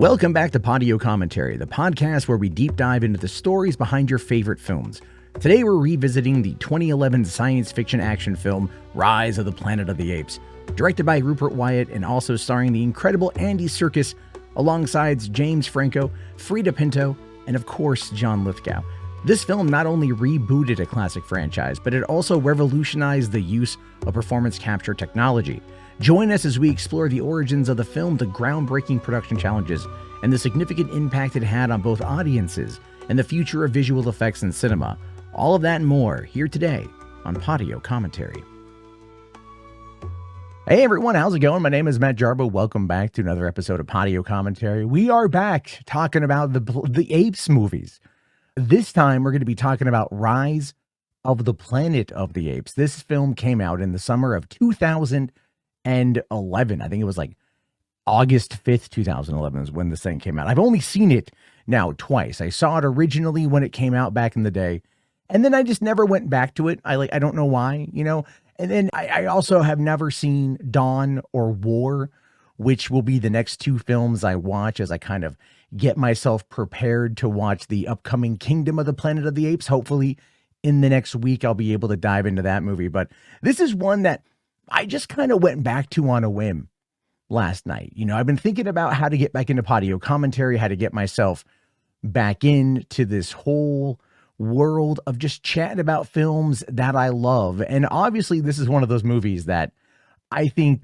Welcome back to Podio Commentary, the podcast where we deep dive into the stories behind your favorite films. Today we're revisiting the 2011 science fiction action film Rise of the Planet of the Apes, directed by Rupert Wyatt and also starring the incredible Andy Serkis alongside James Franco, Frida Pinto, and of course John Lithgow. This film not only rebooted a classic franchise, but it also revolutionized the use of performance capture technology. Join us as we explore the origins of the film, the groundbreaking production challenges, and the significant impact it had on both audiences and the future of visual effects in cinema. All of that and more here today on Podio Commentary. Hey everyone, how's it going? My name is Matt Jarbo. Welcome back to another episode of Podio Commentary. We are back talking about the Apes movies. This time we're going to be talking about Rise of the Planet of the Apes. This film came out in the summer of 2011. I think it was like August 5th, 2011 is when this thing came out. I've only seen it now twice. I saw it originally when it came out back in the day, and then I just never went back to it. I don't know why, and then I also have never seen Dawn or War, which will be the next two films I watch as I kind of get myself prepared to watch the upcoming Kingdom of the Planet of the Apes. Hopefully in the next week, I'll be able to dive into that movie. But this is one that I just kind of went back to on a whim last night. I've been thinking about how to get back into Podio Commentary, how to get myself back into this whole world of just chatting about films that I love. And obviously this is one of those movies that I think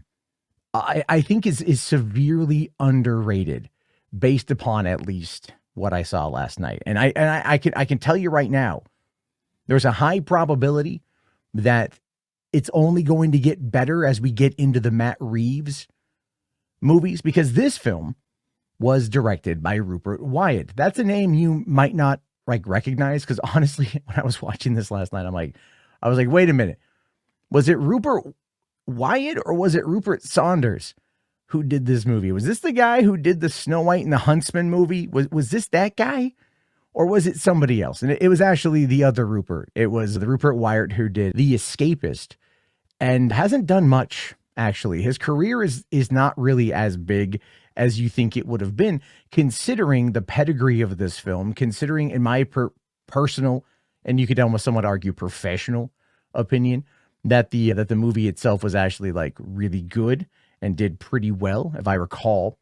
is severely underrated based upon at least what I saw last night. And I can tell you right now, there's a high probability that it's only going to get better as we get into the Matt Reeves movies, because this film was directed by Rupert Wyatt. That's a name you might not recognize, because honestly, when I was watching this last night, I was like, wait a minute. Was it Rupert Wyatt or was it Rupert Saunders who did this movie? Was this the guy who did the Snow White and the Huntsman movie? Was this that guy? Or was it somebody else? And it was actually the other Rupert. It was the Rupert Wyatt who did The Escapist and hasn't done much, actually. His career is not really as big as you think it would have been, considering the pedigree of this film, considering in my personal, and you could almost somewhat argue professional opinion, that the movie itself was actually really good and did pretty well, if I recall.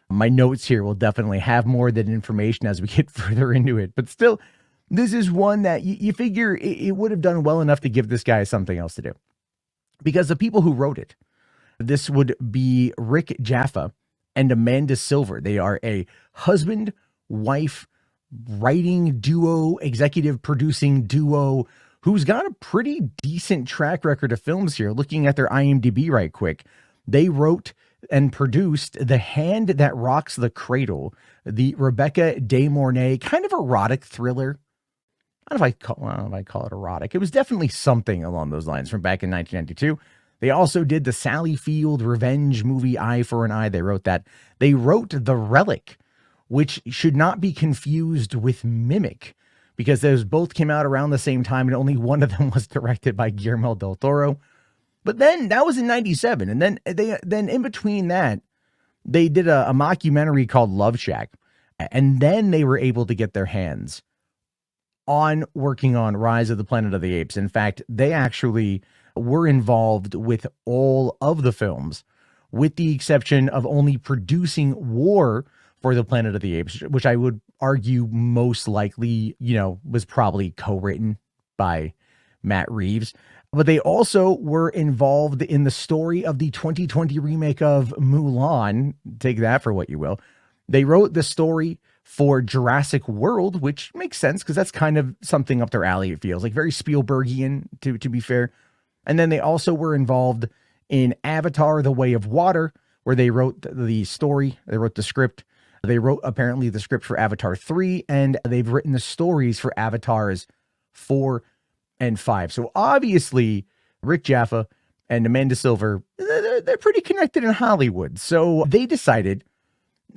My notes here will definitely have more than information as we get further into it. But still, this is one that you figure it would have done well enough to give this guy something else to do. Because the people who wrote it, this would be Rick Jaffa and Amanda Silver. They are a husband-wife writing duo, executive producing duo, who's got a pretty decent track record of films here. Looking at their IMDb right quick, they wrote and produced The Hand That Rocks the Cradle, the Rebecca De Mornay kind of erotic thriller. I don't know if I call it erotic. It was definitely something along those lines from back in 1992. They also did the Sally Field revenge movie Eye for an Eye. They wrote that. They wrote The Relic, which should not be confused with Mimic, because those both came out around the same time and only one of them was directed by Guillermo del Toro. But then that was in 97. And then in between that, they did a mockumentary called Love Shack. And then they were able to get their hands on working on Rise of the Planet of the Apes. In fact, they actually were involved with all of the films, with the exception of only producing War for the Planet of the Apes, which I would argue most likely, was probably co-written by Matt Reeves. But they also were involved in the story of the 2020 remake of Mulan. Take that for what you will. They wrote the story for Jurassic World, which makes sense because that's kind of something up their alley. It feels like very Spielbergian, to be fair. And then they also were involved in Avatar: The Way of Water, where they wrote the story. They wrote the script. They wrote apparently the script for Avatar 3, and they've written the stories for Avatars 4 and 5. So obviously Rick Jaffa and Amanda Silver, they're pretty connected in Hollywood. So they decided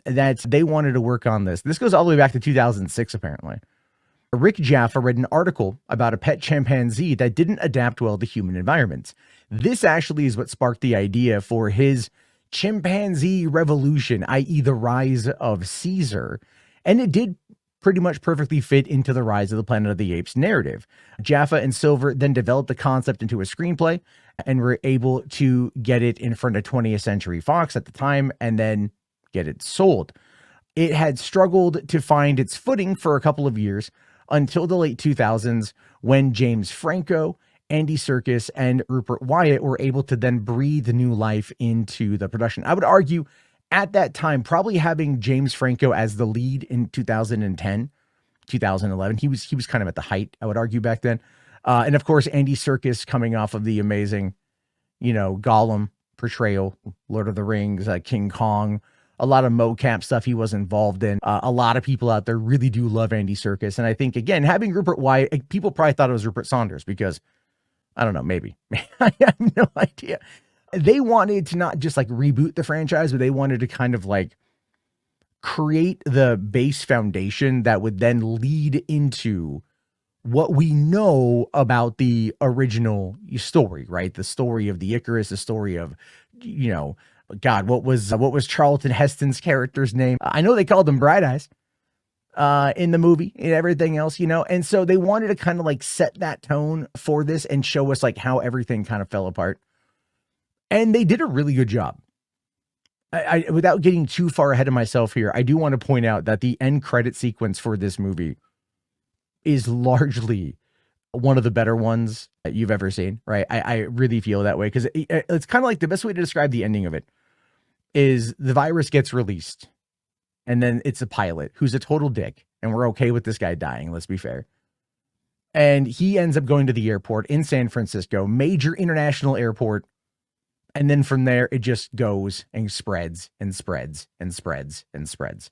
that they wanted to work on this. This goes all the way back to 2006, apparently. Rick Jaffa read an article about a pet chimpanzee that didn't adapt well to human environments. This actually is what sparked the idea for his chimpanzee revolution, i.e. the rise of Caesar. And it did pretty much perfectly fit into the Rise of the Planet of the Apes narrative. Jaffa and Silver then developed the concept into a screenplay and were able to get it in front of 20th Century Fox at the time and then get it sold. It had struggled to find its footing for a couple of years until the late 2000s when James Franco, Andy Serkis, and Rupert Wyatt were able to then breathe new life into the production. I would argue at that time, probably having James Franco as the lead in 2010, 2011, he was kind of at the height, I would argue, back then. And of course, Andy Serkis coming off of the amazing, Gollum portrayal, Lord of the Rings, King Kong, a lot of mocap stuff he was involved in. A lot of people out there really do love Andy Serkis. And I think, again, having Rupert Wyatt, people probably thought it was Rupert Saunders because, I don't know, maybe. I have no idea. They wanted to not just like reboot the franchise, but they wanted to kind of like create the base foundation that would then lead into what we know about the original story, right? The story of the Icarus, the story of, God, what was Charlton Heston's character's name? I know they called him Bright Eyes in the movie and everything else, and so they wanted to kind of like set that tone for this and show us like how everything kind of fell apart. And they did a really good job. I without getting too far ahead of myself here, I do want to point out that the end credit sequence for this movie is largely one of the better ones that you've ever seen, right? I really feel that way because it's kind of like the best way to describe the ending of it is the virus gets released and then it's a pilot who's a total dick and we're okay with this guy dying, let's be fair. And he ends up going to the airport in San Francisco, major international airport. And then from there, it just goes and spreads and spreads and spreads and spreads.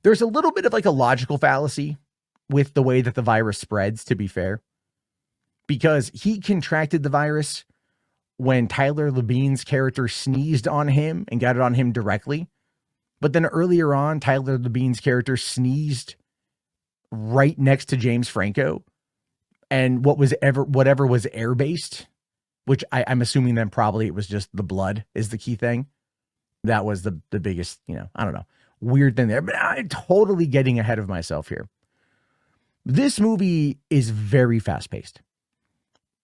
There's a little bit of like a logical fallacy with the way that the virus spreads, to be fair, because he contracted the virus when Tyler Labine's character sneezed on him and got it on him directly. But then earlier on, Tyler Labine's character sneezed right next to James Franco and whatever was air-based, which I'm assuming then probably it was just the blood is the key thing. That was the biggest, I don't know, weird thing there, but I'm totally getting ahead of myself here. This movie is very fast paced.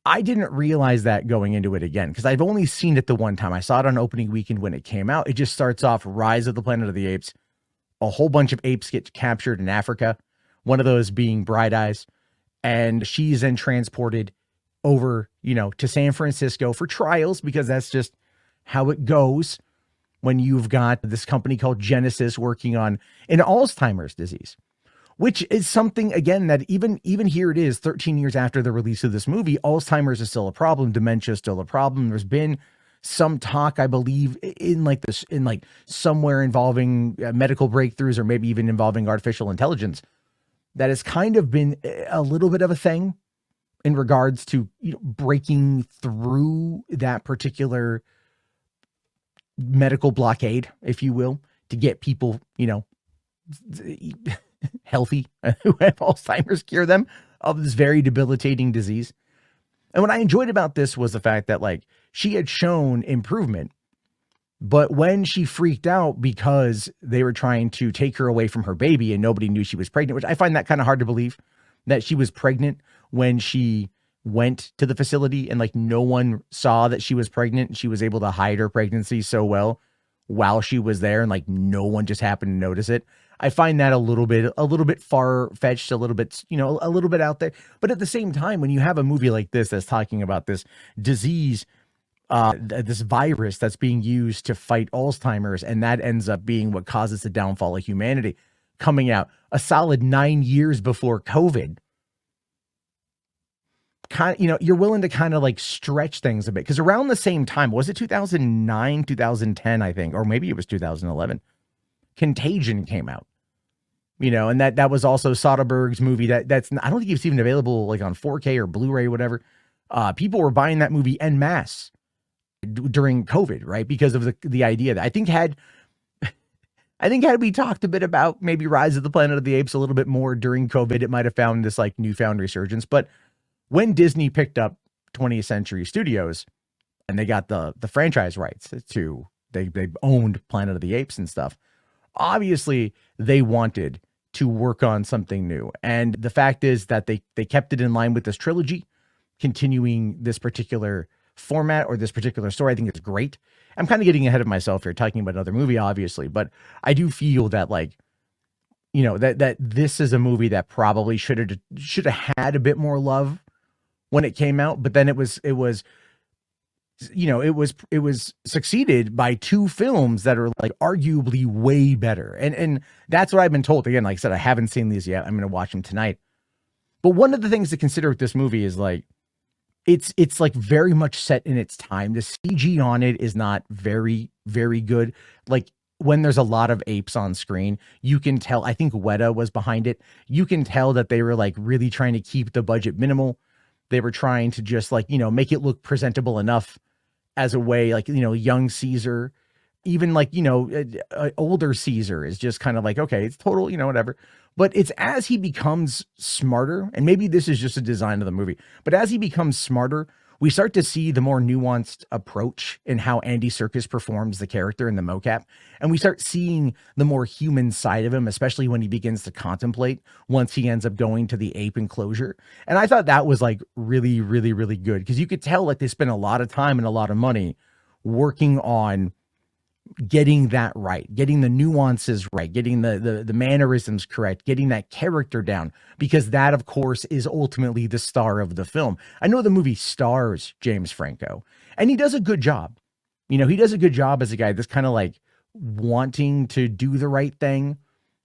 I didn't realize that going into it again, because I've only seen it the one time. I saw it on opening weekend when it came out. It just starts off Rise of the Planet of the Apes. A whole bunch of apes get captured in Africa. One of those being Bright Eyes. And she's then transported over, to San Francisco for trials, because that's just how it goes when you've got this company called Genesis working on an Alzheimer's disease, which is something, again, that even here it is 13 years after the release of this movie, Alzheimer's is still a problem. Dementia is still a problem. There's been some talk, I believe, in somewhere involving medical breakthroughs or maybe even involving artificial intelligence that has kind of been a little bit of a thing in regards to breaking through that particular medical blockade, if you will, to get people, healthy who have Alzheimer's, cure them of this very debilitating disease. And what I enjoyed about this was the fact that she had shown improvement, but when she freaked out because they were trying to take her away from her baby and nobody knew she was pregnant, which I find that kind of hard to believe that she was pregnant when she went to the facility and no one saw that she was pregnant and she was able to hide her pregnancy so well while she was there and no one just happened to notice it. I find that a little bit far-fetched, a little bit, a little bit out there. But at the same time, when you have a movie like this that's talking about this disease, this virus that's being used to fight Alzheimer's, and that ends up being what causes the downfall of humanity, coming out a solid 9 years before COVID, you're willing to kind of stretch things a bit, because around the same time, was it 2009, 2010, I think, or maybe it was 2011, Contagion came out, and that was also Soderbergh's movie that's, I don't think it's even available on 4K or Blu-ray or whatever. People were buying that movie en masse during COVID, right? Because of the idea that I think had we talked a bit about maybe Rise of the Planet of the Apes a little bit more during COVID, it might have found this newfound resurgence. But when Disney picked up 20th Century Studios and they got the franchise rights to they owned Planet of the Apes and stuff. Obviously, they wanted to work on something new. And the fact is that they kept it in line with this trilogy, continuing this particular format or this particular story. I think it's great. I'm kind of getting ahead of myself here, talking about another movie, obviously, but I do feel that, like, that this is a movie that probably should have had a bit more love when it came out, but then it was succeeded by two films that are, like, arguably way better. And that's what I've been told. Again, like I said, I haven't seen these yet. I'm going to watch them tonight. But one of the things to consider with this movie is, like, it's like very much set in its time. The CG on it is not very, very good. Like, when there's a lot of apes on screen, you can tell, I think Weta was behind it. You can tell that they were, like, really trying to keep the budget minimal. They were trying to just, like, make it look presentable enough as a way, like, young Caesar, even, like, older Caesar is just kind of like, okay, it's total, whatever. But it's as he becomes smarter, and maybe this is just a design of the movie, but as he becomes smarter, we start to see the more nuanced approach in how Andy Serkis performs the character in the mocap. And we start seeing the more human side of him, especially when he begins to contemplate once he ends up going to the ape enclosure. And I thought that was, like, really, really, really good, because you could tell, like, they spent a lot of time and a lot of money working on getting that right, getting the nuances right, getting the mannerisms correct, getting that character down, because that, of course, is ultimately the star of the film. I know the movie stars James Franco, and he does a good job. He does a good job as a guy that's kind of, like, wanting to do the right thing,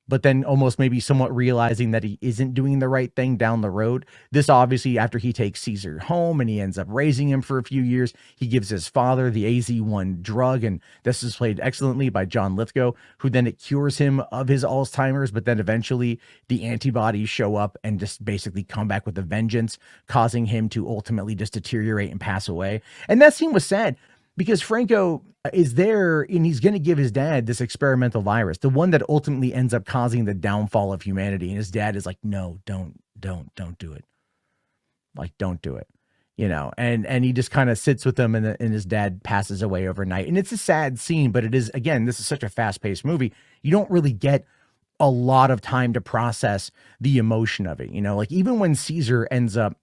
but then almost maybe somewhat realizing that he isn't doing the right thing down the road. This, obviously, after he takes Caesar home and he ends up raising him for a few years, he gives his father the AZ1 drug, and this is played excellently by John Lithgow, who then it cures him of his Alzheimer's, but then eventually the antibodies show up and just basically come back with a vengeance, causing him to ultimately just deteriorate and pass away. And that scene was sad, because Franco is there and he's going to give his dad this experimental virus, the one that ultimately ends up causing the downfall of humanity. And his dad is like, no, don't do it. Like, don't do it, and he just kind of sits with them, and his dad passes away overnight. And it's a sad scene, but it is, again, this is such a fast paced movie. You don't really get a lot of time to process the emotion of it. Like, even when Caesar ends up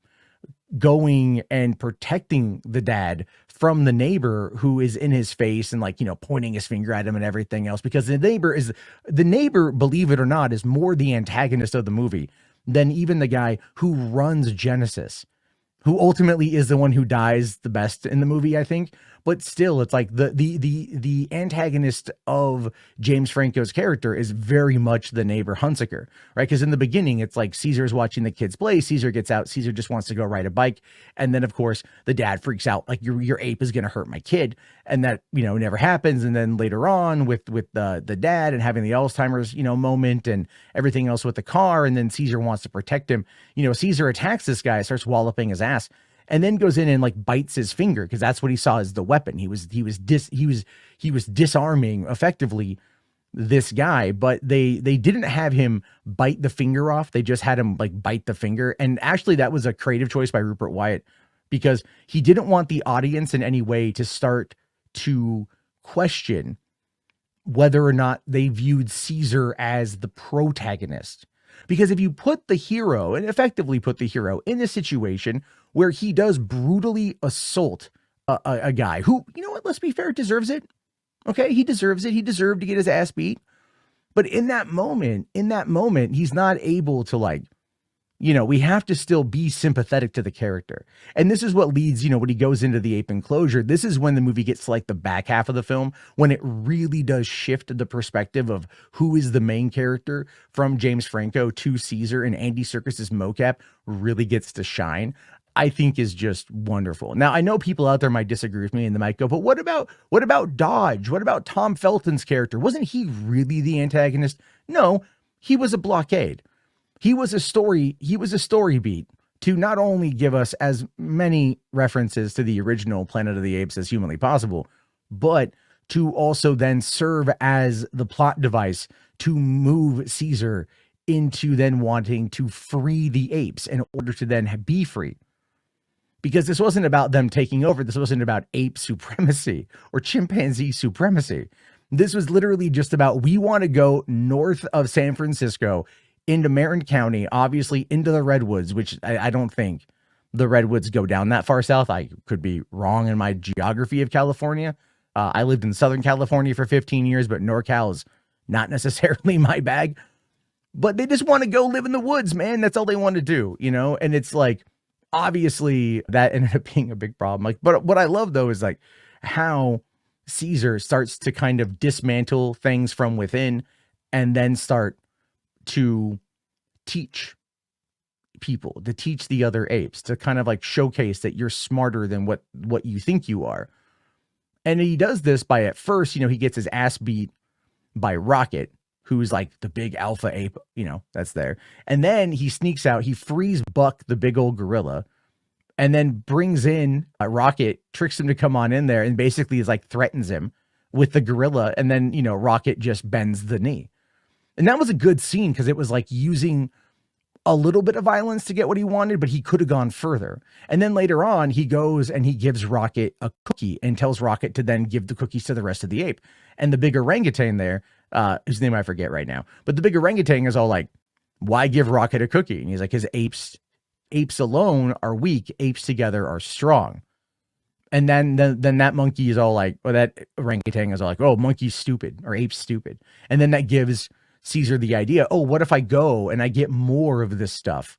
going and protecting the dad from the neighbor who is in his face and, like, pointing his finger at him and everything else, because the neighbor, believe it or not, is more the antagonist of the movie than even the guy who runs Genesis, who ultimately is the one who dies the best in the movie, I think. But still, it's like the antagonist of James Franco's character is very much the neighbor Hunsaker, right? Because in the beginning, it's like Caesar's watching the kids play. Caesar gets out. Caesar just wants to go ride a bike. And then, of course, the dad freaks out, like, your ape is going to hurt my kid. And that, never happens. And then later on with the dad and having the Alzheimer's, moment and everything else with the car. And then Caesar wants to protect him. Caesar attacks this guy, starts walloping his ass, and then goes in and, like, bites his finger, because that's what he saw as the weapon. He was disarming effectively this guy, but they didn't have him bite the finger off. They just had him, like, bite the finger. And actually, that was a creative choice by Rupert Wyatt, because he didn't want the audience in any way to start to question whether or not they viewed Caesar as the protagonist. Because if you put the hero, and effectively put the hero, in a situation where he does brutally assault a guy who, let's be fair, deserves it. Okay, he deserves it. He deserved to get his ass beat. But in that moment, he's not able to, like, we have to still be sympathetic to the character. And this is what leads, when he goes into the ape enclosure, this is when the movie gets to, like, the back half of the film, when it really does shift the perspective of who is the main character from James Franco to Caesar, and Andy Serkis's mocap really gets to shine. I think is just wonderful. Now, I know people out there might disagree with me, and they might go, but what about Dodge? What about Tom Felton's character? Wasn't he really the antagonist? No, he was a blockade. He was a story beat to not only give us as many references to the original Planet of the Apes as humanly possible, but to also then serve as the plot device to move Caesar into then wanting to free the apes in order to then be free. because this wasn't about them taking over. This wasn't about ape supremacy or chimpanzee supremacy. This was literally just about, we want to go north of San Francisco into Marin County, obviously into the Redwoods, which I don't think the Redwoods go down that far south. I could be wrong in my geography of California. I lived in Southern California for 15 years, but NorCal is not necessarily my bag. But they just want to go live in the woods, man. That's all they want to do, you know? And it's like, obviously that ended up being a big problem. Like, but what I love though is like how Caesar starts to kind of dismantle things from within and then start to teach people, to teach the other apes, to kind of like showcase that you're smarter than what you think you are. And he does this by, at first, you know, he gets his ass beat by Rocket, who's like the big alpha ape, you know, that's there. And then he sneaks out, he frees Buck, the big old gorilla, and then brings in Rocket, tricks him to come on in there, and basically is like threatens him with the gorilla. And then, you know, Rocket just bends the knee. And that was a good scene because it was like using a little bit of violence to get what he wanted, but he could have gone further. And then later on, he goes and he gives Rocket a cookie and tells Rocket to then give the cookies to the rest of the ape. And the big orangutan there, whose name I forget right now, but the big orangutan is all like, why give Rocket a cookie? And he's like, his apes alone are weak. Apes together are strong. And then that monkey is all like, or that orangutan is all like, oh, monkey's stupid or ape's stupid. And then that gives Caesar the idea, oh, what if I go and I get more of this stuff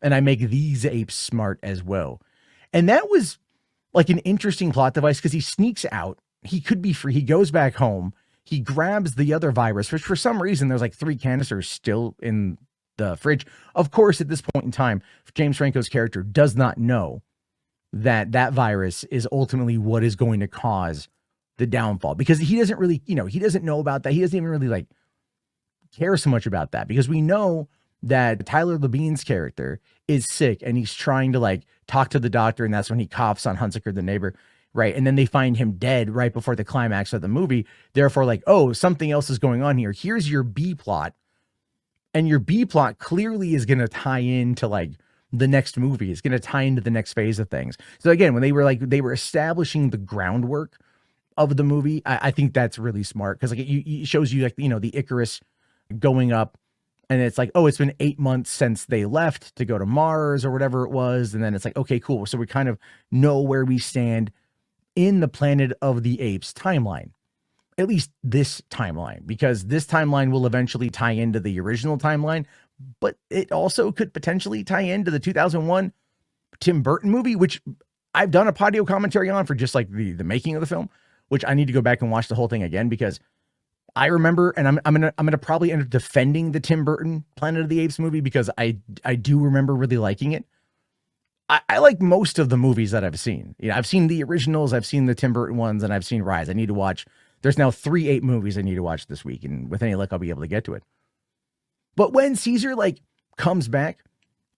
and I make these apes smart as well? And that was like an interesting plot device because he sneaks out. He could be free. He goes back home. He grabs the other virus, which for some reason there's like 3 canisters still in the fridge. Of course, at this point in time, James Franco's character does not know that that virus is ultimately what is going to cause the downfall, because he doesn't really, you know, he doesn't know about that. He doesn't even really like care so much about that, because we know that Tyler Labine's character is sick and he's trying to like talk to the doctor, and that's when he coughs on Hunsaker, the neighbor, right? And then they find him dead right before the climax of the movie. Therefore, like, oh, something else is going on here. Here's your B plot, and your B plot clearly is going to tie into like the next movie. It's going to tie into the next phase of things. So again, when they were establishing the groundwork of the movie, I think that's really smart, because like it shows you like, you know, the Icarus going up, and it's like, oh, it's been 8 months since they left to go to Mars or whatever it was. And then it's like, okay, cool. So we kind of know where we stand in the Planet of the Apes timeline, at least this timeline, because this timeline will eventually tie into the original timeline, but it also could potentially tie into the 2001 Tim Burton movie, which I've done a Podio commentary on for just like the making of the film, which I need to go back and watch the whole thing again, because I remember, and I'm gonna probably end up defending the Tim Burton Planet of the Apes movie, because I do remember really liking it. I like most of the movies that I've seen. You know, I've seen the originals, I've seen the Tim Burton ones, and I've seen Rise. I need to watch. There's now 3 ape movies I need to watch this week, and with any luck, I'll be able to get to it. But when Caesar like comes back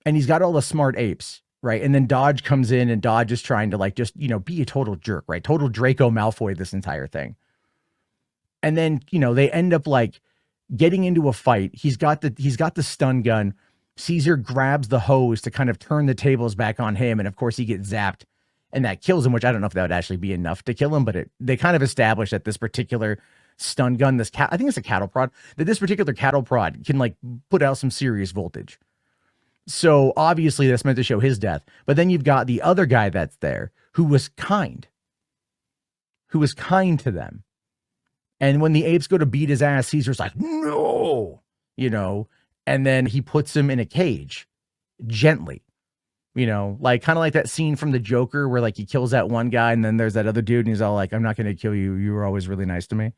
and he's got all the smart apes, right? And then Dodge comes in, and Dodge is trying to like just, you know, be a total jerk, right? Total Draco Malfoy this entire thing. And then, you know, they end up like getting into a fight. He's got the stun gun. Caesar grabs the hose to kind of turn the tables back on him. And of course he gets zapped, and that kills him, which I don't know if that would actually be enough to kill him, but they kind of established that this particular stun gun, I think it's a cattle prod, that this particular cattle prod can like put out some serious voltage. So obviously that's meant to show his death. But then you've got the other guy that's there who was kind to them. And when the apes go to beat his ass, Caesar's like, no, you know, and then he puts him in a cage gently, you know, like kind of like that scene from the Joker where like he kills that one guy, and then there's that other dude, and he's all like, I'm not going to kill you. You were always really nice to me.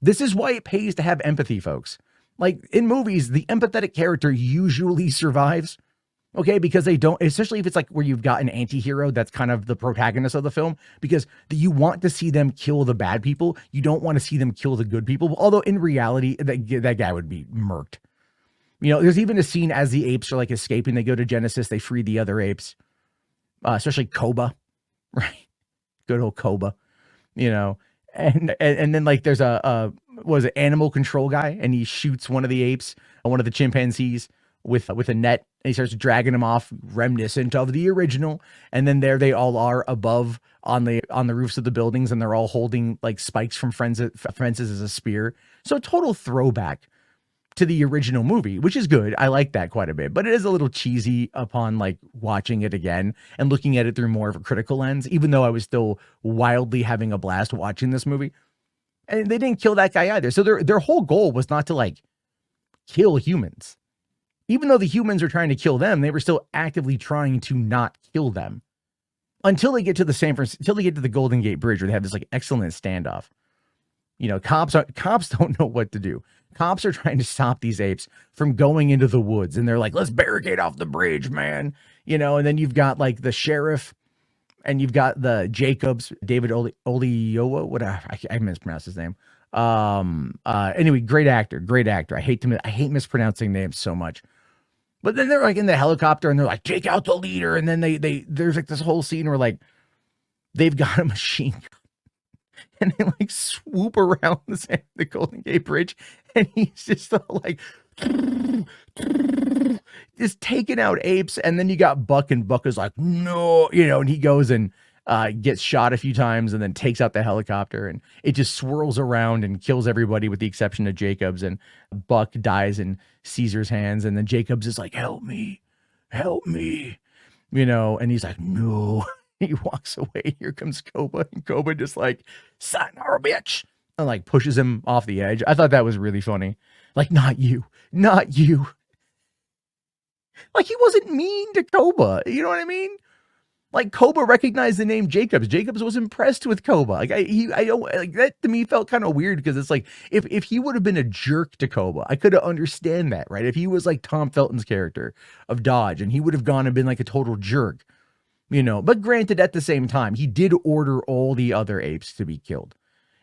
This is why it pays to have empathy, folks. Like in movies, the empathetic character usually survives. Okay, because they don't, especially if it's like where you've got an anti-hero that's kind of the protagonist of the film, because you want to see them kill the bad people. You don't want to see them kill the good people. Although in reality, that guy would be murked. You know, there's even a scene as the apes are like escaping. They go to Genesis. They free the other apes, especially Koba, right? Good old Koba, you know. And then like there's a what is it, animal control guy, and he shoots one of the apes, one of the chimpanzees, with a net, and he starts dragging them off, reminiscent of the original. And then there they all are above on the roofs of the buildings, and they're all holding like spikes from fences as a spear. So total throwback to the original movie, which is good. I like that quite a bit, but it is a little cheesy upon like watching it again and looking at it through more of a critical lens, even though I was still wildly having a blast watching this movie. And they didn't kill that guy either. So their whole goal was not to like kill humans. Even though the humans are trying to kill them, they were still actively trying to not kill them until they get to until they get to the Golden Gate Bridge, where they have this like excellent standoff. You know, cops don't know what to do. Cops are trying to stop these apes from going into the woods, and they're like, let's barricade off the bridge, man. You know, and then you've got like the sheriff, and you've got the Jacobs, David Oliowa, whatever, I mispronounced his name. Anyway, great actor. I hate mispronouncing names so much. But then they're like in the helicopter, and they're like, take out the leader. And then there's like this whole scene where like they've got a machine gun, and they like swoop around the Golden Gate Bridge, and he's just like just taking out apes. And then you got Buck, and Buck is like, no, you know, and he goes and gets shot a few times, and then takes out the helicopter, and it just swirls around and kills everybody with the exception of Jacobs. And Buck dies in Caesar's hands, and then Jacobs is like, help me, you know, and he's like, no. He walks away. Here comes Koba, and Koba just like, son of a bitch, and like pushes him off the edge. I thought that was really funny. Like, not you. Like, he wasn't mean to Koba. You know what I mean? Like, Koba recognized the name Jacobs. Jacobs was impressed with Koba. Like, I don't like that. To me felt kind of weird, because it's like, if he would have been a jerk to Koba, I could have understand that, right? If he was like Tom Felton's character of Dodge, and he would have gone and been like a total jerk, you know. But granted, at the same time, he did order all the other apes to be killed,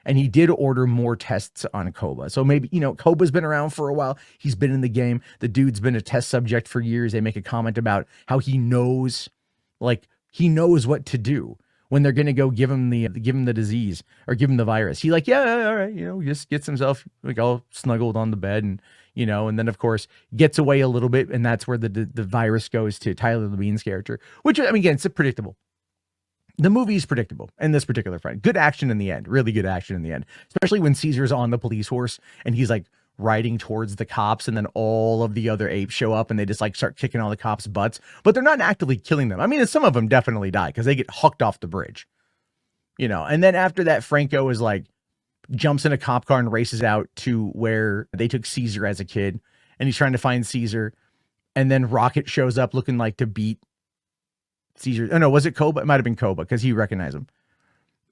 and he did order more tests on Koba. So maybe, you know, Koba's been around for a while. He's been in the game. The dude's been a test subject for years. They make a comment about how he knows what to do when they're going to go give him the disease or give him the virus. He like, yeah, all right. You know, just gets himself like all snuggled on the bed, and, you know, and then of course gets away a little bit. And that's where the virus goes to Tyler Levine's character, which, I mean, again, it's predictable. The movie's predictable in this particular fight. Good action in the end, really good action in the end, especially when Caesar's on the police horse and he's like riding towards the cops, and then all of the other apes show up and they just like start kicking all the cops' butts, but they're not actively killing them. I mean, some of them definitely die because they get hucked off the bridge, you know. And then after that, Franco is like, jumps in a cop car and races out to where they took Caesar as a kid, and he's trying to find Caesar. And then Rocket shows up looking like to beat Caesar. Oh no, was it Koba? It might have been Koba, because he recognized him.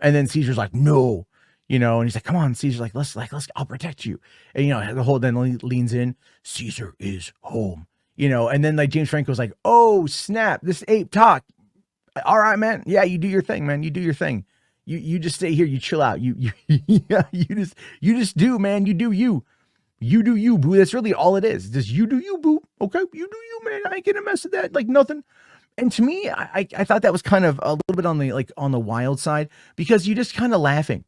And then Caesar's like, no, you know, and he's like, come on. Caesar's like, let's, I'll protect you. And, you know, the whole then leans in, Caesar is home, you know. And then like James Franco's like, oh snap, this ape talk. All right, man. Yeah, you do your thing, man. You do your thing. You just stay here. You chill out. Yeah, you just do, man. You do you. You do you, boo. That's really all it is. Just you do you, boo. Okay, you do you, man. I ain't gonna mess with that. Like nothing. And to me, I thought that was kind of a little bit on the wild side, because you're just kind of laughing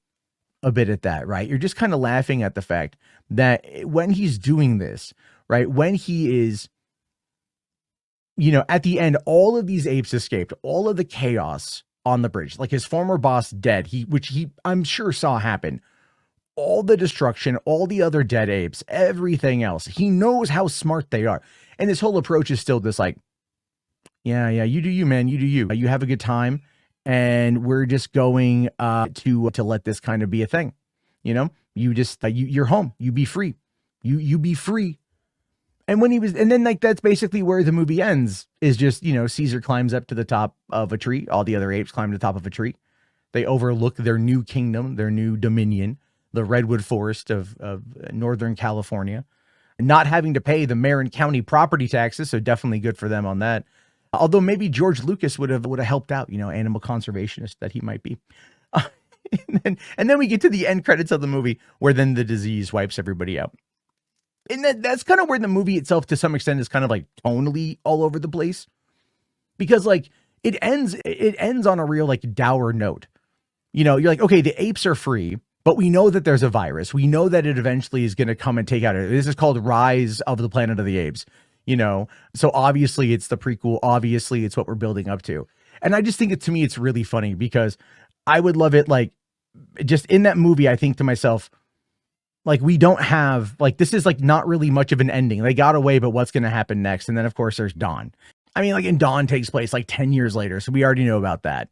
a bit at that, right? You're just kind of laughing at the fact that when he's doing this, right, when he is, you know, at the end, all of these apes escaped, all of the chaos on the bridge, like his former boss dead, which I'm sure saw happen, all the destruction, all the other dead apes, everything else. He knows how smart they are. And his whole approach is still this like, yeah, you do you, man. You do you. You have a good time, and we're just going to let this kind of be a thing. You know, you just you're home. You be free. You be free. And then like that's basically where the movie ends. Is just, you know, Caesar climbs up to the top of a tree. All the other apes climb to the top of a tree. They overlook their new kingdom, their new dominion, the redwood forest of Northern California, not having to pay the Marin County property taxes. So definitely good for them on that. Although maybe George Lucas would have helped out, you know, animal conservationist that he might be. And then we get to the end credits of the movie, where then the disease wipes everybody out. And that's kind of where the movie itself, to some extent, is kind of like tonally all over the place, because like it ends on a real like dour note. You know, you're like, okay, the apes are free, but we know that there's a virus. We know that it eventually is going to come and take out it. This is called Rise of the Planet of the Apes. you know? So obviously it's the prequel. Obviously it's what we're building up to. And I just think to me, it's really funny because I would love it. Like just in that movie, I think to myself, like, we don't have, like, this is like not really much of an ending. They got away, but what's going to happen next? And then of course there's Dawn. I mean, like, and Dawn takes place like 10 years later. So we already know about that.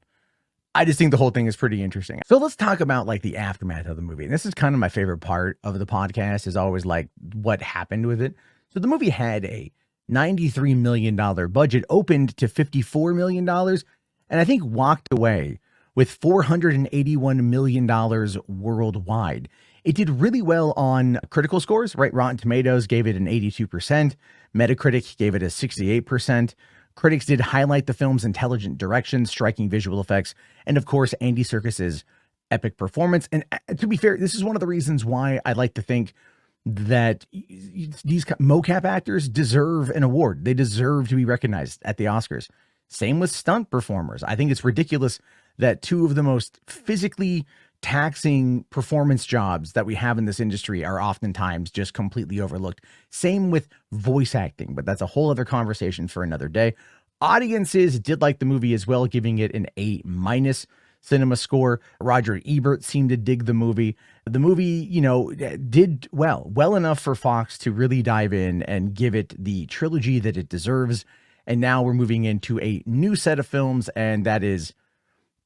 I just think the whole thing is pretty interesting. So let's talk about like the aftermath of the movie. And this is kind of my favorite part of the podcast, is always like what happened with it. So the movie had a $93 million budget, opened to $54 million, and I think walked away with $481 million worldwide. It did really well on critical scores, right? Rotten Tomatoes gave it an 82%. Metacritic gave it a 68%. Critics did highlight the film's intelligent direction, striking visual effects, and of course, Andy Serkis's epic performance. And to be fair, this is one of the reasons why I like to think that these mocap actors deserve an award. They deserve to be recognized at the Oscars. Same with stunt performers. I think it's ridiculous that two of the most physically taxing performance jobs that we have in this industry are oftentimes just completely overlooked. Same with voice acting, but that's a whole other conversation for another day. Audiences did like the movie as well, giving it an A- cinema score. Roger Ebert seemed to dig the movie. The movie, you know, did well enough for Fox to really dive in and give it the trilogy that it deserves. And now we're moving into a new set of films, and that is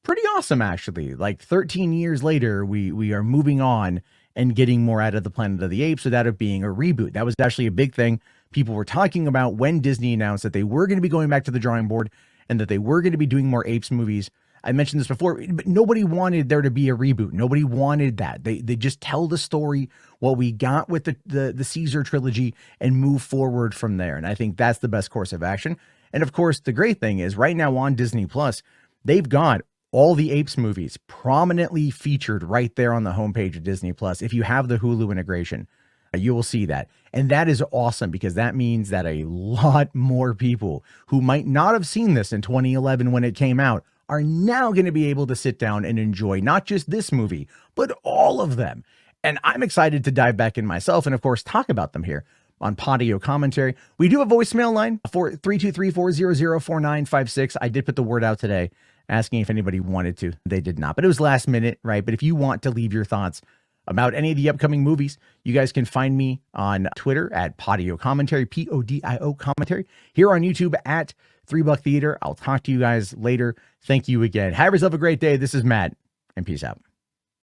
pretty awesome, actually. Like 13 years later, we are moving on and getting more out of the Planet of the Apes without it being a reboot. That was actually a big thing people were talking about when Disney announced that they were going to be going back to the drawing board and that they were going to be doing more Apes movies. I mentioned this before, but nobody wanted there to be a reboot. Nobody wanted that. They just tell the story, what we got with the Caesar trilogy, and move forward from there. And I think that's the best course of action. And of course, the great thing is right now on Disney Plus, they've got all the Apes movies prominently featured right there on the homepage of Disney Plus. If you have the Hulu integration, you will see that. And that is awesome, because that means that a lot more people who might not have seen this in 2011 when it came out are now going to be able to sit down and enjoy not just this movie, but all of them. And I'm excited to dive back in myself and, of course, talk about them here on Podio Commentary. We do have a voicemail line for 323-400-4956. I did put the word out today asking if anybody wanted to. They did not, but it was last minute, right? But if you want to leave your thoughts about any of the upcoming movies, you guys can find me on Twitter at Podio Commentary, Podio Commentary, here on YouTube at 3 Buck Theater. I'll talk to you guys later. Thank you again. Have yourself a great day. This is Matt, and peace out.